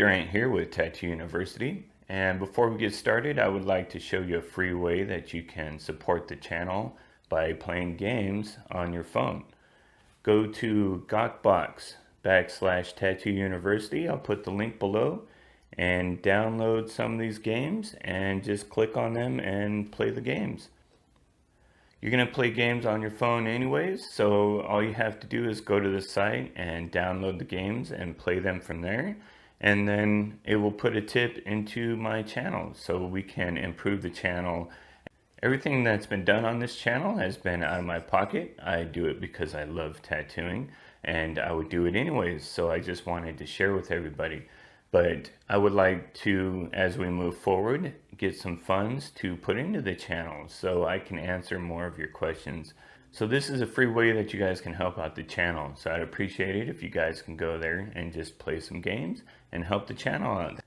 Durant here with Tattoo University, and before we get started I would like to show you a free way that you can support the channel by playing games on your phone. Go to Gawkbox/Tattoo University. I'll put the link below and download some of these games and just click on them and play the games. You're going to play games on your phone anyways, so all you have to do is go to the site and download the games and play them from there. And then it will put a tip into my channel so we can improve the channel. Everything that's been done on this channel has been out of my pocket. I do it because I love tattooing and I would do it anyways, so I just wanted to share with everybody. But I would like to, as we move forward, get some funds to put into the channel so I can answer more of your questions. So this is a free way that you guys can help out the channel. So I'd appreciate it if you guys can go there and just play some games and help the channel out.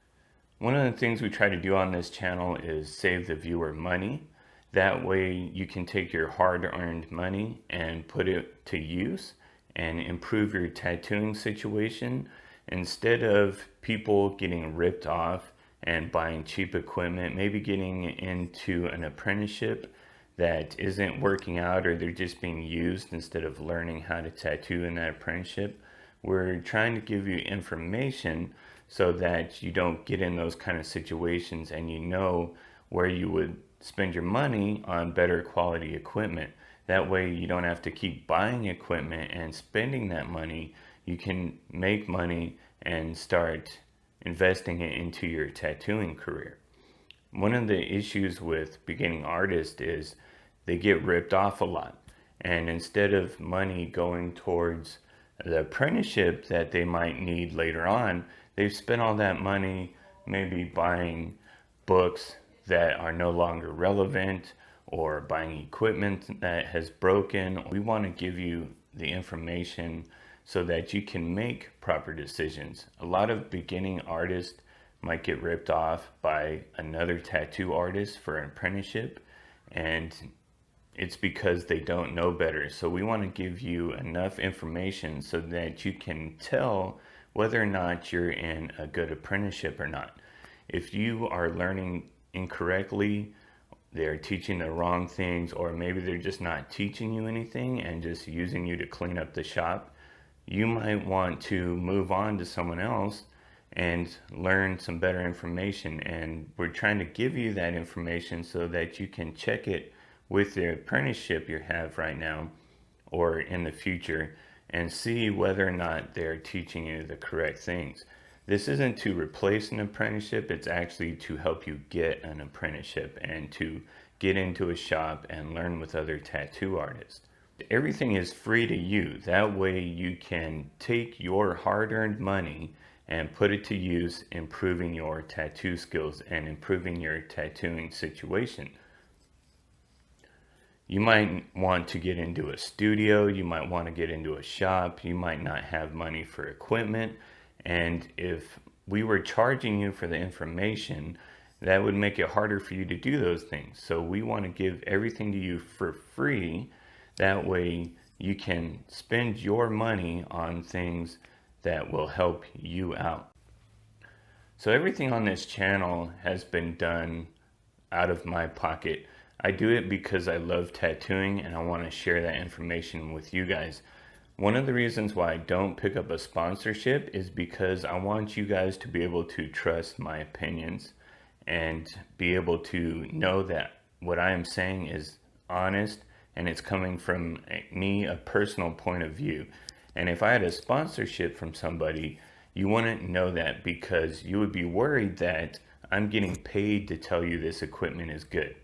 One of the things we try to do on this channel is save the viewer money. That way you can take your hard-earned money and put it to use and improve your tattooing situation. Instead of people getting ripped off and buying cheap equipment, maybe getting into an apprenticeship that isn't working out, or they're just being used instead of learning how to tattoo in that apprenticeship, we're trying to give you information so that you don't get in those kind of situations and you know where you would spend your money on better quality equipment. That way you don't have to keep buying equipment and spending that money. You can make money and start investing it into your tattooing career. One of the issues with beginning artists is they get ripped off a lot. And instead of money going towards the apprenticeship that they might need later on, they've spent all that money maybe buying books that are no longer relevant or buying equipment that has broken. We want to give you the information so that you can make proper decisions. A lot of beginning artists might get ripped off by another tattoo artist for an apprenticeship, and it's because they don't know better. So we want to give you enough information so that you can tell whether or not you're in a good apprenticeship or not. If you are learning incorrectly, they're teaching the wrong things, or maybe they're just not teaching you anything and just using you to clean up the shop, you might want to move on to someone else and learn some better information. And we're trying to give you that information so that you can check it with the apprenticeship you have right now or in the future and see whether or not they're teaching you the correct things. This isn't to replace an apprenticeship, it's actually to help you get an apprenticeship and to get into a shop and learn with other tattoo artists. Everything is free to you. That way you can take your hard-earned money and put it to use improving your tattoo skills and improving your tattooing situation. You might want to get into a studio, you might want to get into a shop, you might not have money for equipment, and if we were charging you for the information, that would make it harder for you to do those things. So we want to give everything to you for free. That way you can spend your money on things that will help you out. So everything on this channel has been done out of my pocket. I do it because I love tattooing and I want to share that information with you guys. One of the reasons why I don't pick up a sponsorship is because I want you guys to be able to trust my opinions and be able to know that what I am saying is honest and it's coming from me, a personal point of view. And if I had a sponsorship from somebody, you wouldn't know that because you would be worried that I'm getting paid to tell you this equipment is good.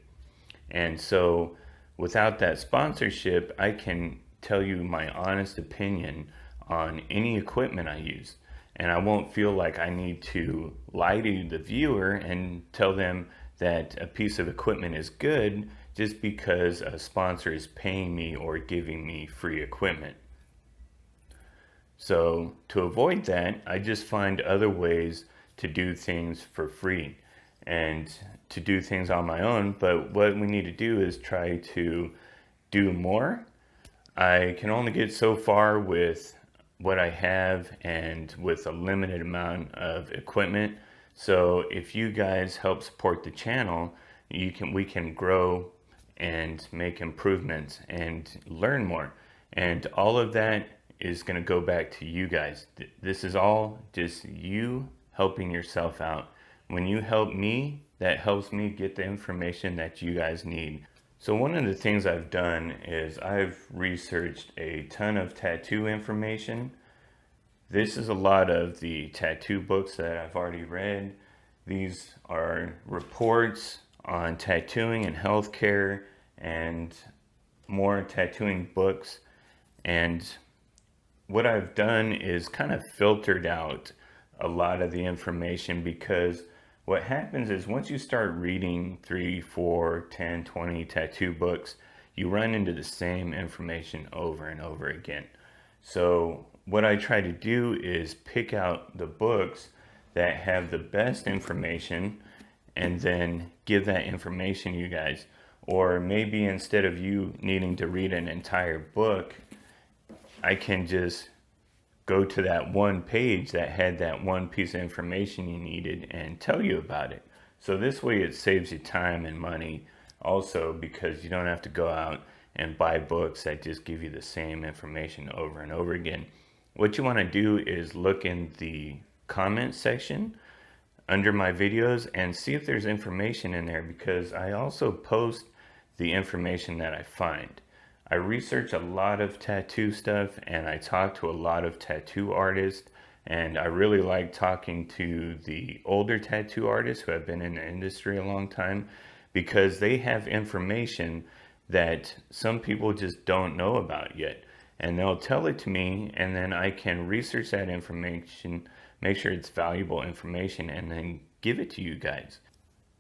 And so without that sponsorship, I can tell you my honest opinion on any equipment I use. And I won't feel like I need to lie to the viewer and tell them that a piece of equipment is good just because a sponsor is paying me or giving me free equipment. So to avoid that, I just find other ways to do things for free and to do things on my own. But what we need to do is try to do more. I can only get so far with what I have and with a limited amount of equipment. So if you guys help support the channel, we can grow and make improvements and learn more. And all of that is going to go back to you guys. This is all just you helping yourself out. When you help me, that helps me get the information that you guys need. So one of the things I've done is I've researched a ton of tattoo information. This is a lot of the tattoo books that I've already read. These are reports on tattooing and healthcare and more tattooing books. And what I've done is kind of filtered out a lot of the information, because what happens is once you start reading 3, 4, 10, 20 tattoo books, you run into the same information over and over again. So what I try to do is pick out the books that have the best information and then give that information to you guys. Or maybe instead of you needing to read an entire book, I can just go to that one page that had that one piece of information you needed and tell you about it. So this way it saves you time and money also, because you don't have to go out and buy books that just give you the same information over and over again. What you want to do is look in the comment section under my videos and see if there's information in there, because I also post the information that I find. I research a lot of tattoo stuff and I talk to a lot of tattoo artists, and I really like talking to the older tattoo artists who have been in the industry a long time, because they have information that some people just don't know about yet. And they'll tell it to me, and then I can research that information, make sure it's valuable information, and then give it to you guys.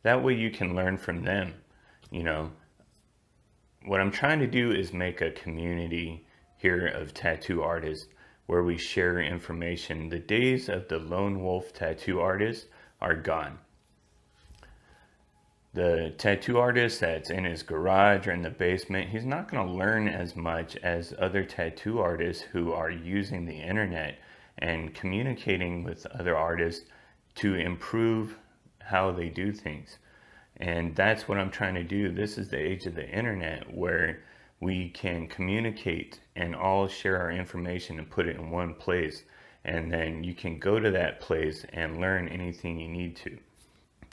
That way you can learn from them. You know, what I'm trying to do is make a community here of tattoo artists where we share information. The days of the lone wolf tattoo artist are gone. The tattoo artist that's in his garage or in the basement, he's not going to learn as much as other tattoo artists who are using the internet and communicating with other artists to improve how they do things. And that's what I'm trying to do. This is the age of the internet where we can communicate and all share our information and put it in one place. And then you can go to that place and learn anything you need to.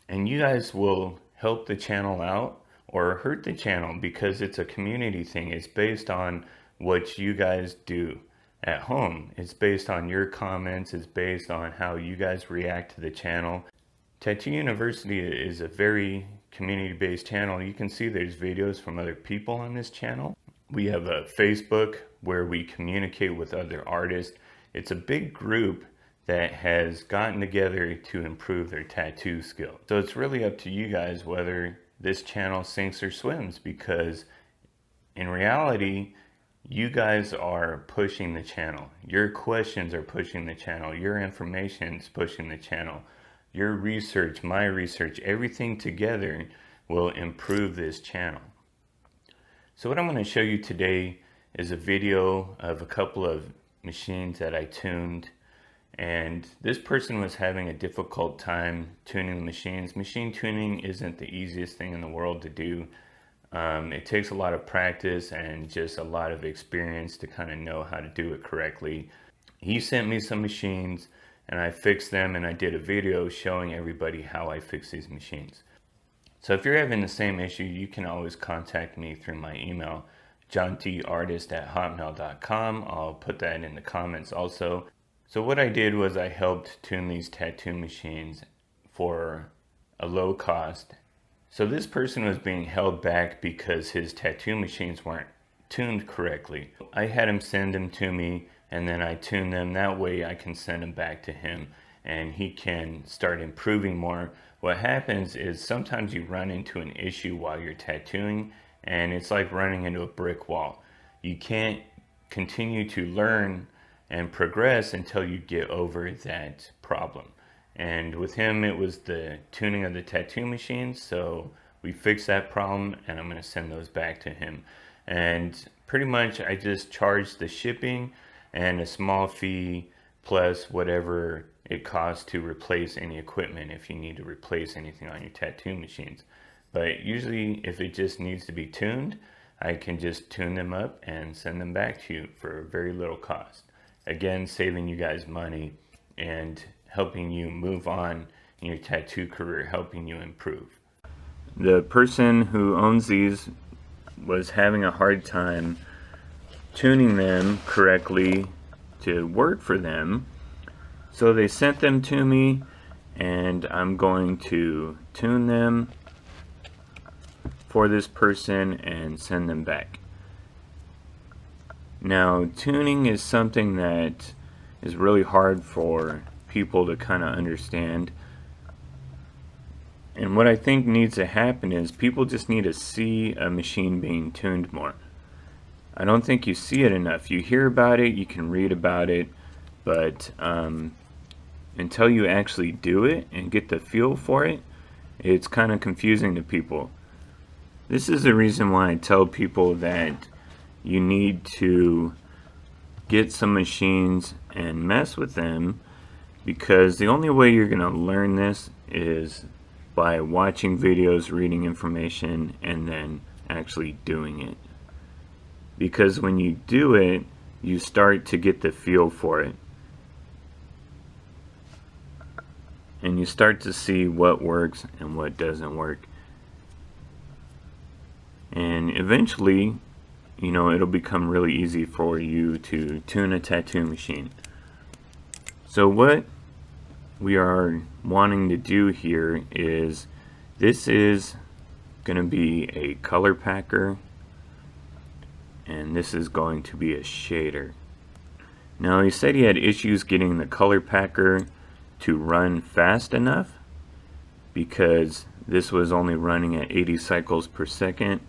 And you guys will help the channel out or hurt the channel, because it's a community thing. It's based on what you guys do at home. It's based on your comments. It's based on how you guys react to the channel. Tattoo University is a very community-based channel. You can see there's videos from other people on this channel. We have a Facebook where we communicate with other artists. It's a big group that has gotten together to improve their tattoo skill. So it's really up to you guys whether this channel sinks or swims, because in reality, you guys are pushing the channel. Your questions are pushing the channel. Your information is pushing the channel. Your research, my research, everything together will improve this channel. So what I'm going to show you today is a video of a couple of machines that I tuned. And this person was having a difficult time tuning the machines. Machine tuning isn't the easiest thing in the world to do. It takes a lot of practice and just a lot of experience to kind of know how to do it correctly. He sent me some machines and I fixed them, and I did a video showing everybody how I fix these machines. So if you're having the same issue, you can always contact me through my email, johntartist@hotmail.com. I'll put that in the comments also. So what I did was I helped tune these tattoo machines for a low cost. So this person was being held back because his tattoo machines weren't tuned correctly. I had him send them to me, and then I tune them. That way I can send them back to him and he can start improving more. What happens is sometimes you run into an issue while you're tattooing, and it's like running into a brick wall. You can't continue to learn and progress until you get over that problem. And with him, it was the tuning of the tattoo machines. So we fixed that problem, and I'm going to send those back to him. And pretty much I just charged the shipping. and a small fee plus whatever it costs to replace any equipment if you need to replace anything on your tattoo machines. But usually if it just needs to be tuned, I can just tune them up and send them back to you for very little cost. Again, saving you guys money and helping you move on in your tattoo career, helping you improve. The person who owns these was having a hard time tuning them correctly to work for them, so they sent them to me, and I'm going to tune them for this person and send them back. Now, tuning is something that is really hard for people to kind of understand. And what I think needs to happen is people just need to see a machine being tuned more. I don't think you see it enough. You hear about it, you can read about it, but until you actually do it and get the feel for it, it's kind of confusing to people. This is the reason why I tell people that you need to get some machines and mess with them, because the only way you're going to learn this is by watching videos, reading information, and then actually doing it. Because when you do it, you start to get the feel for it. And you start to see what works and what doesn't work. And eventually, you know, it'll become really easy for you to tune a tattoo machine. So what we are wanting to do here is, this is going to be a color packer, and this is going to be a shader. Now, he said he had issues getting the color packer to run fast enough because this was only running at 80 cycles per second.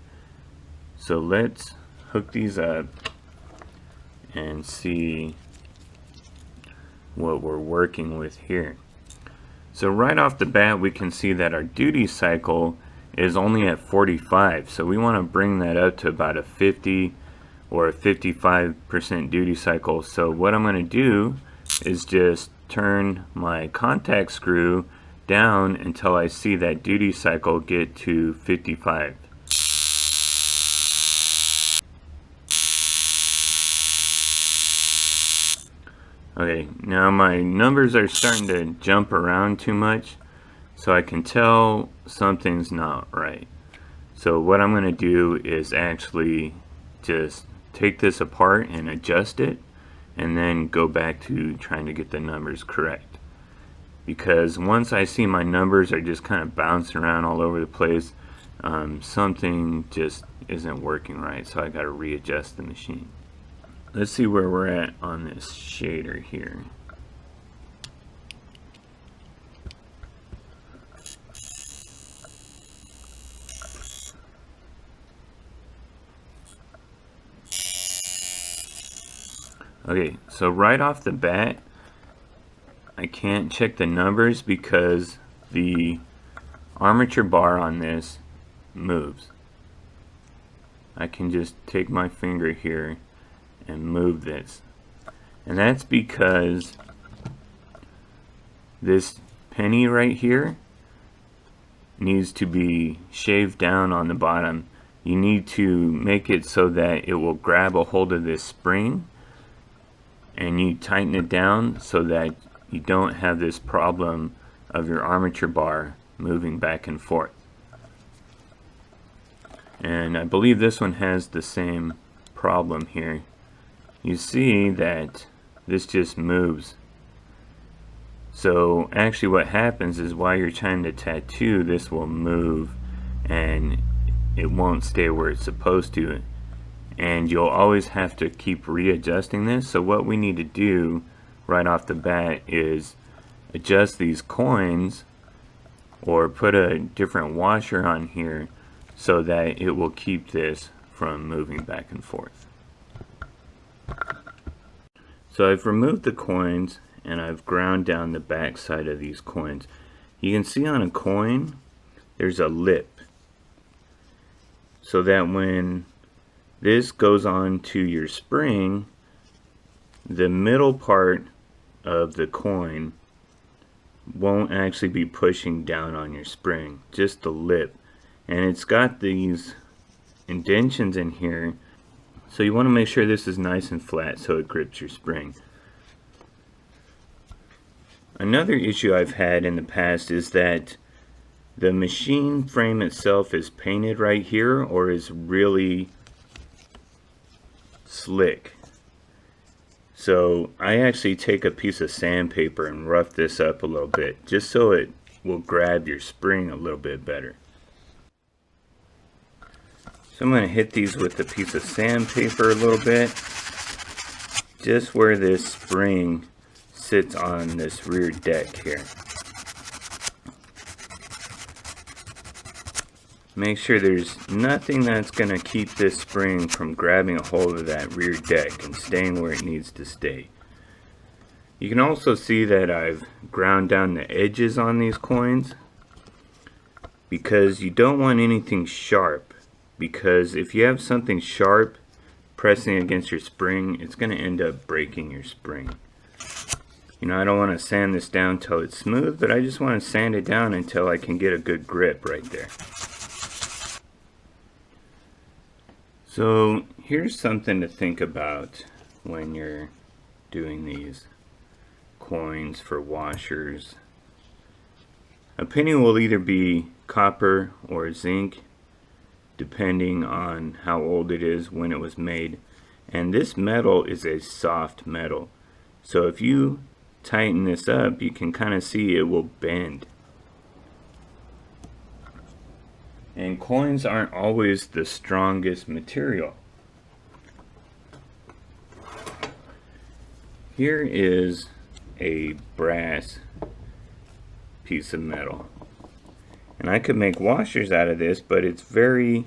So let's hook these up and see what we're working with here. So right off the bat, we can see that our duty cycle is only at 45. So we want to bring that up to about a 50 or a 55% duty cycle. So what I'm going to do is just turn my contact screw down until I see that duty cycle get to 55. Okay, now my numbers are starting to jump around too much, so I can tell something's not right. So what I'm going to do is actually just take this apart and adjust it, and then go back to trying to get the numbers correct. Because once I see my numbers are just kind of bouncing around all over the place, something just isn't working right, so I got to readjust the machine. Let's see where we're at on this shader here. Okay, so right off the bat, I can't check the numbers because the armature bar on this moves. I can just take my finger here and move this, and that's because this penny right here needs to be shaved down on the bottom. You need to make it so that it will grab a hold of this spring, and you tighten it down so that you don't have this problem of your armature bar moving back and forth. And I believe this one has the same problem here. You see that this just moves. So actually what happens is, while you're trying to tattoo, this will move and it won't stay where it's supposed to, and you'll always have to keep readjusting this. So what we need to do right off the bat is adjust these coins, or put a different washer on here so that it will keep this from moving back and forth. So I've removed the coins and I've ground down the back side of these coins. You can see on a coin there's a lip, so that when this goes on to your spring, the middle part of the coin won't actually be pushing down on your spring, just the lip. And it's got these indentions in here, so you want to make sure this is nice and flat so it grips your spring. Another issue I've had in the past is that the machine frame itself is painted right here, or is really slick. So I actually take a piece of sandpaper and rough this up a little bit, just so it will grab your spring a little bit better. So I'm going to hit these with a piece of sandpaper a little bit, just where this spring sits on this rear deck here. Make sure there's nothing that's going to keep this spring from grabbing a hold of that rear deck and staying where it needs to stay. You can also see that I've ground down the edges on these coins, because you don't want anything sharp, because if you have something sharp pressing against your spring, it's going to end up breaking your spring. You know, I don't want to sand this down until it's smooth, but I just want to sand it down until I can get a good grip right there. So here's something to think about when you're doing these coins for washers. A penny will either be copper or zinc, depending on how old it is, when it was made. And this metal is a soft metal, so if you tighten this up, you can kind of see it will bend. And coins aren't always the strongest material. Here is a brass piece of metal, and I could make washers out of this, but it's very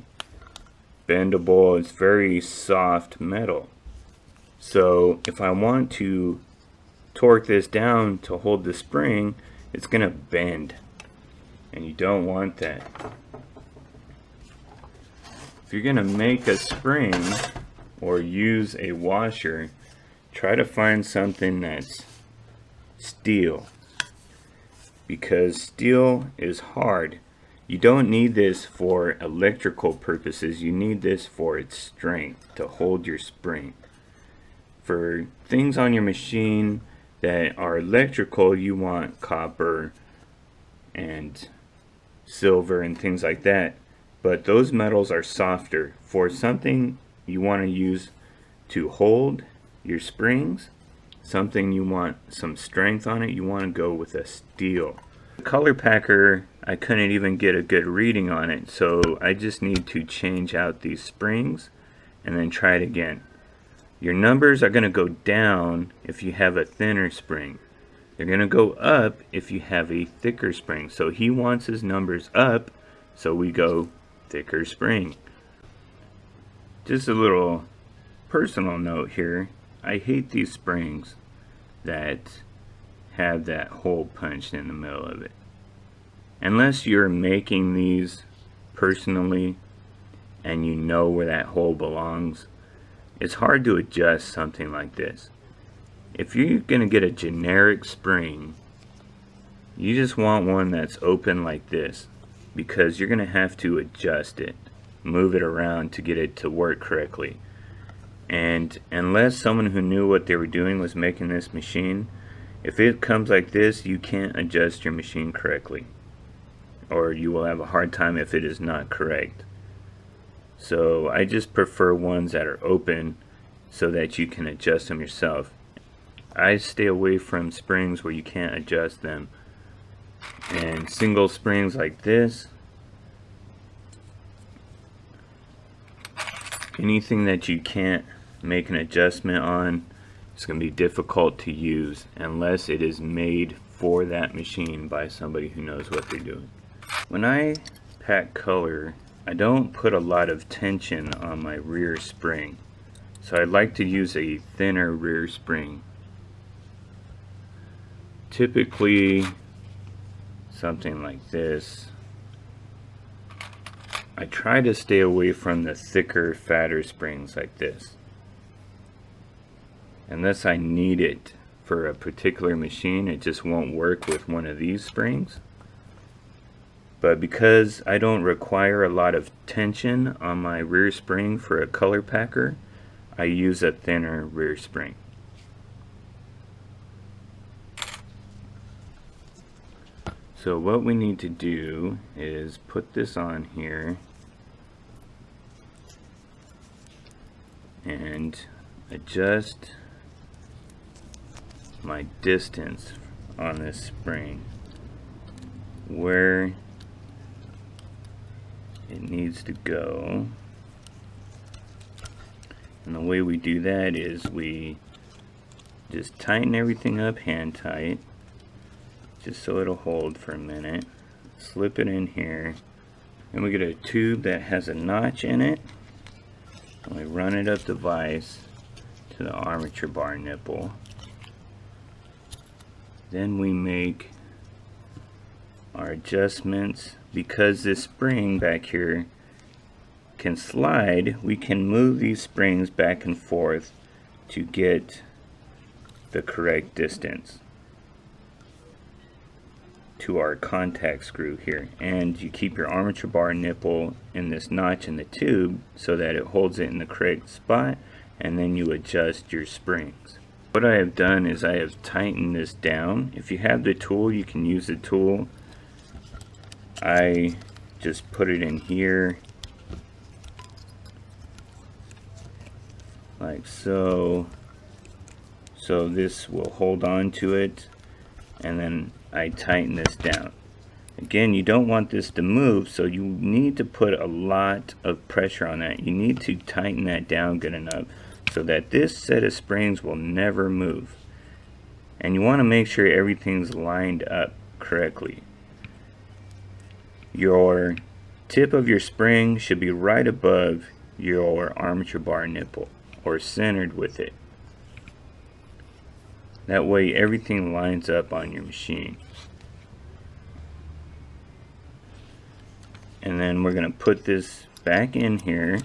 bendable, it's very soft metal. So if I want to torque this down to hold the spring, it's gonna bend, and you don't want that. If you're gonna make a spring or use a washer, try to find something that's steel, because steel is hard. You don't need this for electrical purposes, you need this for its strength to hold your spring. For things on your machine that are electrical, you want copper and silver and things like that, but those metals are softer. For something you want to use to hold your springs, something you want some strength on it, you want to go with a steel. The color packer, I couldn't even get a good reading on it, so I just need to change out these springs and then try it again. Your numbers are going to go down if you have a thinner spring. They're going to go up if you have a thicker spring. So he wants his numbers up, so we go thicker spring. Just a little personal note here. I hate these springs that have that hole punched in the middle of it. Unless you're making these personally and you know where that hole belongs, it's hard to adjust something like this. If you're going to get a generic spring, you just want one that's open like this, because you're going to have to adjust it, move it around to get it to work correctly. And unless someone who knew what they were doing was making this machine, if it comes like this, you can't adjust your machine correctly, or you will have a hard time if it is not correct. So I just prefer ones that are open so that you can adjust them yourself. I stay away from springs where you can't adjust them. And single springs like this, anything that you can't make an adjustment on, it's going to be difficult to use unless it is made for that machine by somebody who knows what they're doing. When I pack color, I don't put a lot of tension on my rear spring, so I like to use a thinner rear spring. Typically something like this. I try to stay away from the thicker, fatter springs like this. unless I need it for a particular machine. It just won't work with one of these springs. But because I don't require a lot of tension on my rear spring for a color packer, I use a thinner rear spring. So what we need to do is put this on here and adjust my distance on this spring where it needs to go. And the way we do that is we just tighten everything up hand tight, just so it'll hold for a minute. Slip it in here, and we get a tube that has a notch in it, and we run it up the vise to the armature bar nipple. Then we make our adjustments. Because this spring back here can slide, we can move these springs back and forth to get the correct distance to our contact screw here. And you keep your armature bar nipple in this notch in the tube so that it holds it in the correct spot, and then you adjust your springs. What I have done is I have tightened this down. If you have the tool, you can use the tool. I just put it in here like so, so this will hold on to it, and then I tighten this down. Again, you don't want this to move, so you need to put a lot of pressure on that. You need to tighten that down good enough so that this set of springs will never move. And you want to make sure everything's lined up correctly. Your tip of your spring should be right above your armature bar nipple, or centered with it. That way everything lines up on your machine. And then we're going to put this back in here,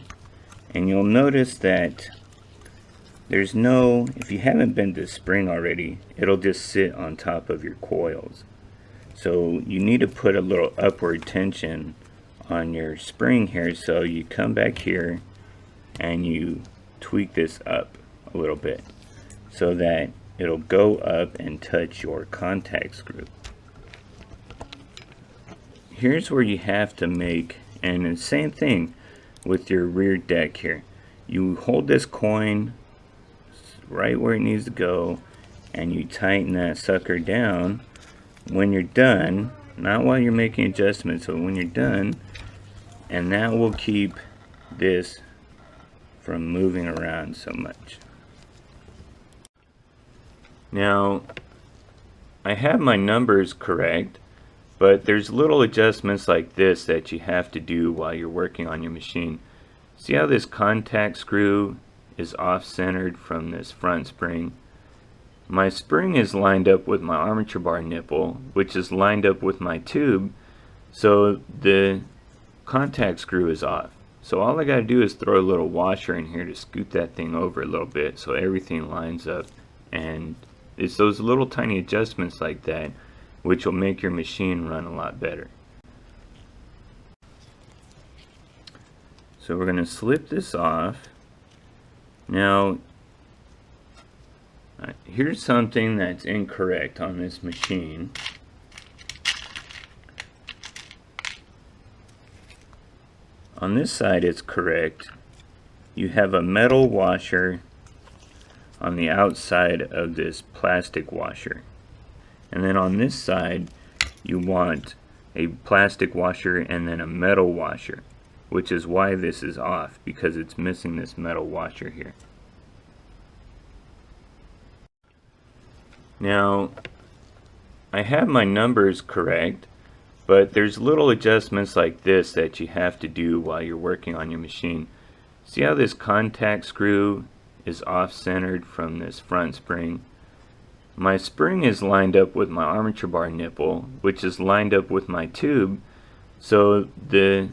and you'll notice that there's no, if you haven't bent this spring already, it'll just sit on top of your coils. So you need to put a little upward tension on your spring here. So you come back here and you tweak this up a little bit so that it'll go up and touch your contact screw. Here's where you have to make, and the same thing with your rear deck here. You hold this coin right where it needs to go, and you tighten that sucker down. When you're done, not while you're making adjustments, but when you're done, and that will keep this from moving around so much. Now, I have my numbers correct, but there's little adjustments like this that you have to do while you're working on your machine. See how this contact screw is off-centered from this front spring? My spring is lined up with my armature bar nipple, which is lined up with my tube, so the contact screw is off. So all I got to do is throw a little washer in here to scoot that thing over a little bit so everything lines up. And it's those little tiny adjustments like that which will make your machine run a lot better. So we're going to slip this off. Now, here's something that's incorrect on this machine. On this side it's correct. You have a metal washer on the outside of this plastic washer. And then on this side you want a plastic washer and then a metal washer, which is why this is off, because it's missing this metal washer here. Now, I have my numbers correct, but there's little adjustments like this that you have to do while you're working on your machine. See how this contact screw is off-centered from this front spring? My spring is lined up with my armature bar nipple, which is lined up with my tube, so the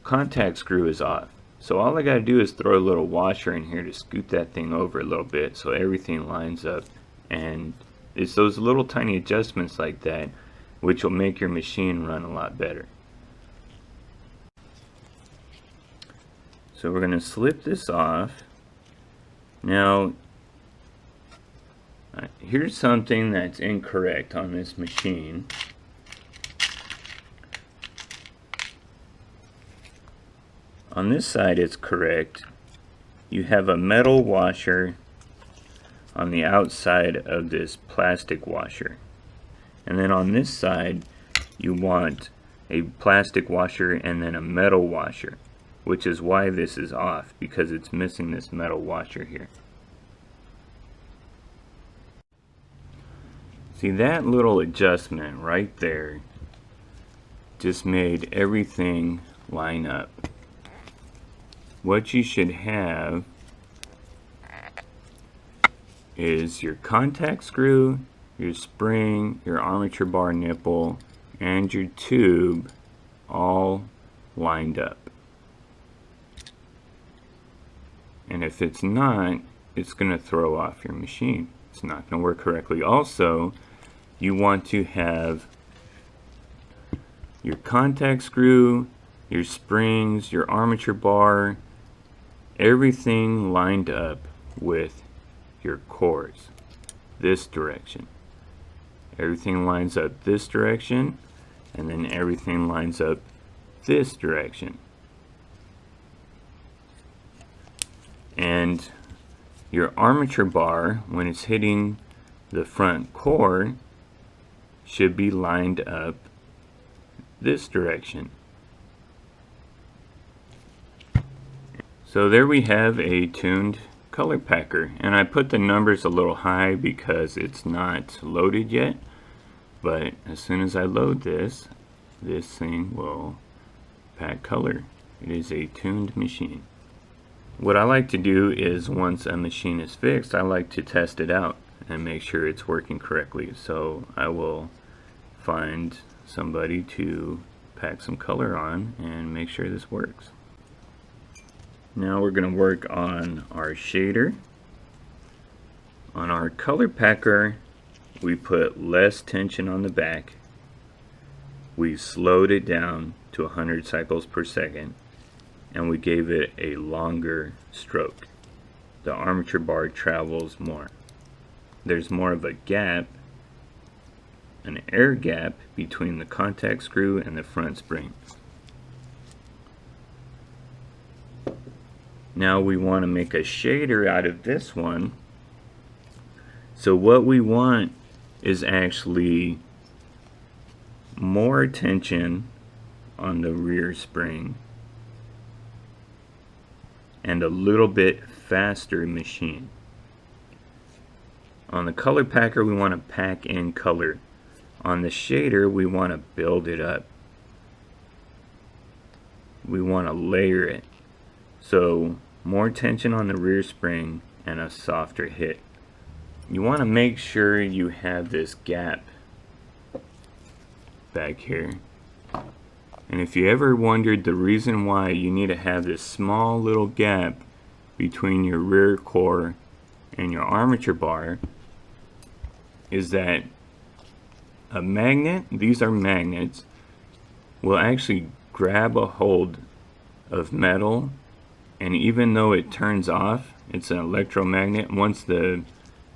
contact screw is off. So all I gotta do is throw a little washer in here to scoot that thing over a little bit so everything lines up. And it's those little tiny adjustments like that which will make your machine run a lot better. So we're gonna slip this off. Now here's something that's incorrect on this machine. On this side it's correct. You have a metal washer on the outside of this plastic washer. And then on this side you want a plastic washer and then a metal washer, which is why this is off, because it's missing this metal washer here. See, that little adjustment right there just made everything line up. What you should have is your contact screw, your spring, your armature bar nipple, and your tube all lined up. And if it's not, it's going to throw off your machine. It's not going to work correctly. Also, you want to have your contact screw, your springs, your armature bar, everything lined up with your cores this direction. Everything lines up this direction, and then everything lines up this direction. And your armature bar, when it's hitting the front core, should be lined up this direction. So there we have a tuned color packer, and I put the numbers a little high because it's not loaded yet, but as soon as I load this, this thing will pack color. It is a tuned machine. What I like to do is, once a machine is fixed, I like to test it out and make sure it's working correctly. So I will find somebody to pack some color on and make sure this works. Now we're going to work on our shader. On our color packer, we put less tension on the back. We slowed it down to 100 cycles per second, and we gave it a longer stroke. The armature bar travels more. There's more of a gap, an air gap, between the contact screw and the front spring. Now we want to make a shader out of this one. So what we want is actually more tension on the rear spring and a little bit faster machine. On the color packer, we want to pack in color. On the shader, we want to build it up. We want to layer it. So more tension on the rear spring and a softer hit. You want to make sure you have this gap back here. And if you ever wondered the reason why you need to have this small little gap between your rear core and your armature bar, is that a magnet, these are magnets, will actually grab a hold of metal, and even though it turns off, it's an electromagnet, once the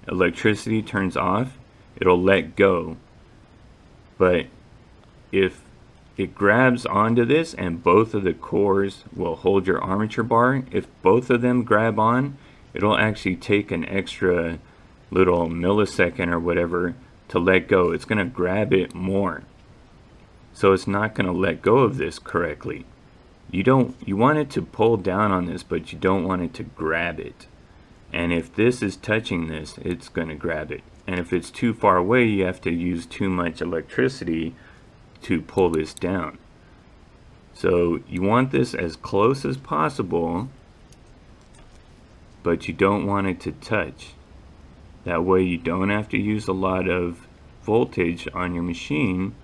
electricity turns off, it'll let go. But if it grabs onto this, and both of the cores will hold your armature bar, if both of them grab on, it'll actually take an extra little millisecond or whatever to let go. It's going to grab it more, so it's not going to let go of this correctly. You want it to pull down on this, but you don't want it to grab it. And if this is touching this, it's going to grab it. And if it's too far away, you have to use too much electricity to pull this down. So you want this as close as possible, but you don't want it to touch. That way you don't have to use a lot of voltage on your machine,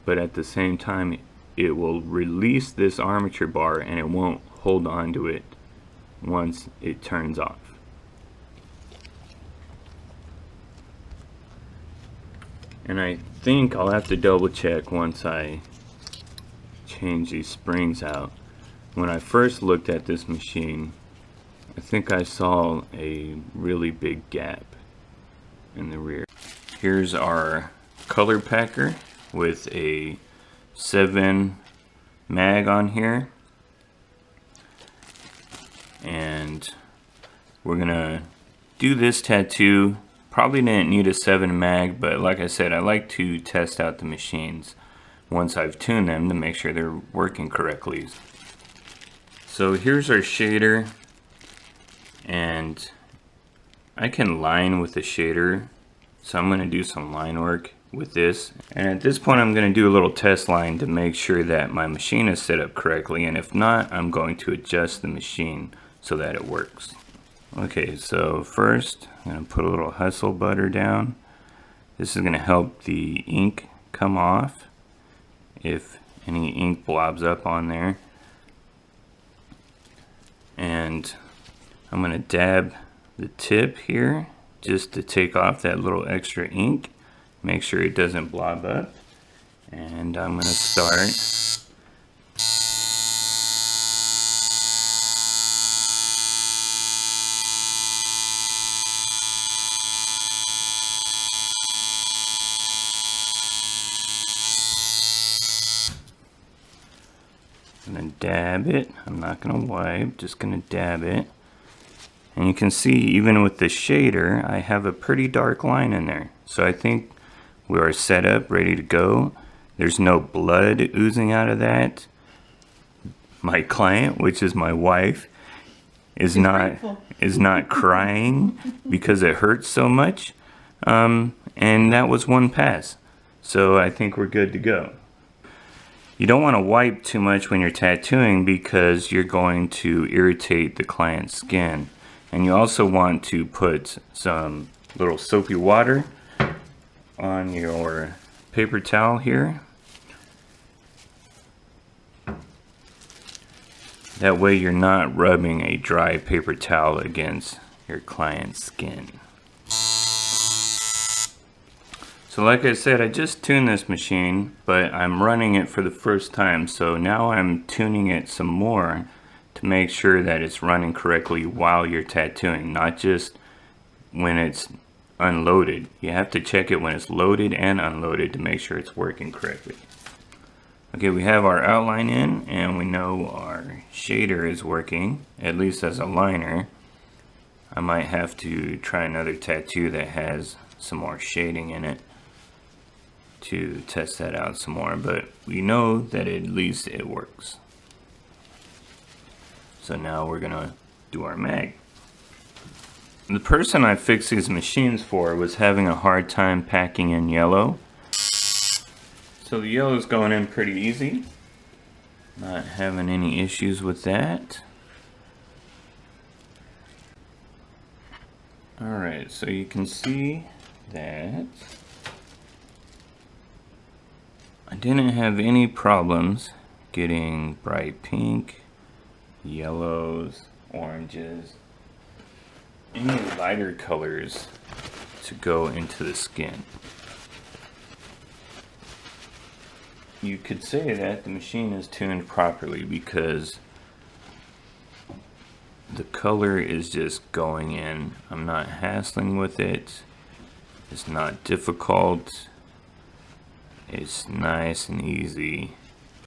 but at the same time it will release this armature bar and it won't hold on to it once it turns off. And I think I'll have to double check once I change these springs out. When I first looked at this machine, I think I saw a really big gap in the rear. Here's our color packer with a 7 mag on here, and we're gonna do this tattoo. Probably didn't need a 7 mag, but like I said, I like to test out the machines once I've tuned them to make sure they're working correctly. So here's our shader, and I can line with the shader, so I'm going to do some line work with this. And at this point I'm going to do a little test line to make sure that my machine is set up correctly, and if not, I'm going to adjust the machine so that it works. Okay, so first I'm going to put a little hustle butter down. This is going to help the ink come off if any ink blobs up on there. And I'm going to dab the tip here just to take off that little extra ink, make sure it doesn't blob up. And I'm going to start. I'm going to dab it. I'm not going to wipe, just going to dab it. And you can see even with the shader, I have a pretty dark line in there. So I think we are set up, ready to go. There's no blood oozing out of that. My client, which is my wife, is not crying because it hurts so much. And that was one pass. So I think we're good to go. You don't want to wipe too much when you're tattooing because you're going to irritate the client's skin. And you also want to put some little soapy water on your paper towel here. That way you're not rubbing a dry paper towel against your client's skin. So like I said, I just tuned this machine, but I'm running it for the first time. So now I'm tuning it some more to make sure that it's running correctly while you're tattooing, not just when it's unloaded. You have to check it when it's loaded and unloaded to make sure it's working correctly. Okay, we have our outline in, and we know our shader is working, at least as a liner. I might have to try another tattoo that has some more shading in it to test that out some more, but we know that at least it works. So now we're gonna do our mag. The person I fixed these machines for was having a hard time packing in yellow. So the yellow is going in pretty easy. Not having any issues with that. Alright, so you can see that I didn't have any problems getting bright pink, yellows, oranges, any lighter colors to go into the skin. You could say that the machine is tuned properly because the color is just going in. I'm not hassling with it. It's not difficult. It's nice and easy